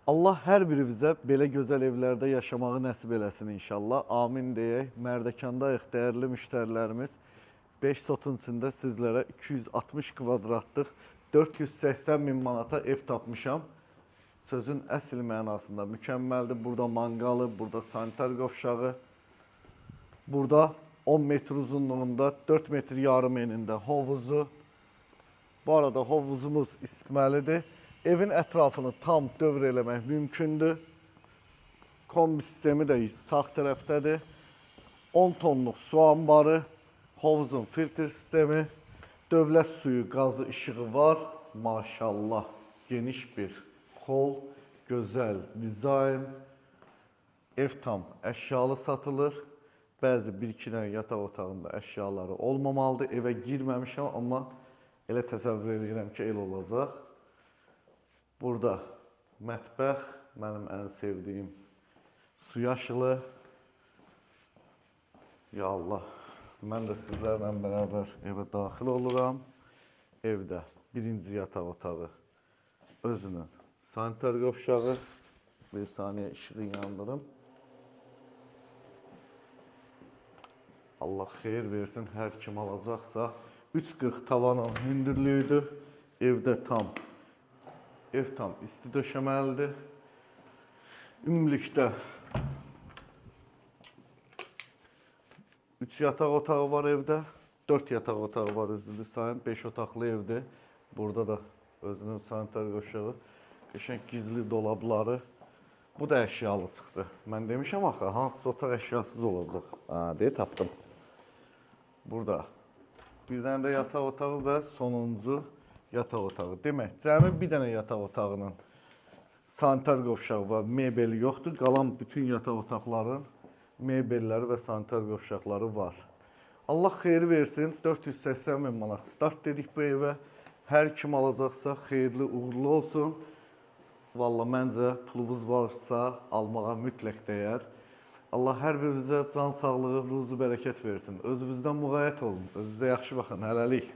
Allah hər birimizə belə gözəl evlərdə yaşamağı nəsib eləsin inşallah. Amin deyək. Mərdəkandayıq dəyərli müştərilərimiz. 5 sotun içində sizlərə 260 kvadratlıq 480 min manata ev tapmışam. Sözün əsl mənasında mükəmməldir. Burada manqalı, burada sanitar qovşağı, burada 10 metr uzunluğunda, 4 metr yarım enində hovuzu. Bu arada hovuzumuz isitməlidir. Evin ətrafını tam dövr eləmək mümkündür. Kombi sistemi də sağ tərəfdədir. 10 tonluq su anbarı, hovuzun filtr sistemi, dövlət suyu, qazı, işığı var. Maşallah, geniş bir hol, gözəl dizayn. Ev tam əşyalı satılır. Bəzi bir-iki dənə yataq otağında əşyaları olmamalıdır. Evə girməmişəm, amma elə təsəvvür edirəm ki, el olacaq. Burada mətbəx, mənim ən sevdiyim su yaşılı. Ya Allah, mən də sizlərlə bərabər evə daxil oluram. Evdə birinci yataq otağı özünün sanitar qovşağı. Bir saniyə işığı yandırım. Allah xeyir versin, hər kim alacaqsa. 3.40 tavanın hündürlüyüdür. Ev tam isti döşəməlidir. Ümumilikdə 3 yataq otağı var evdə. 4 yataq otağı var üzrlü sayın. 5 otaqlı evdir. Burada da özünün sanitar qovşağı. Qəşəng gizli dolabları. Bu da əşyalı çıxdı. Mən demişəm axı, hansısa otaq əşyasız olacaq. Deyə tapdım. Burada bir dənə də yataq otağı və sonuncu yataq otağı. Demək, cəmi bir dənə yataq otağının sanitar qovşağı var, mebeli yoxdur. Qalan bütün yataq otaqların mebelləri və sanitar qovşaqları var. Allah xeyir versin, 480 min manat start dedik bu evə. Hər kim alacaqsa xeyirli, uğurlu olsun. Valla məncə pulunuz varsa almağa mütləq dəyər. Allah hər birinizə can sağlığı, ruzu bərəkət versin. Özünüzdən müğayət olun. Özünüzə yaxşı baxın. Hələlik.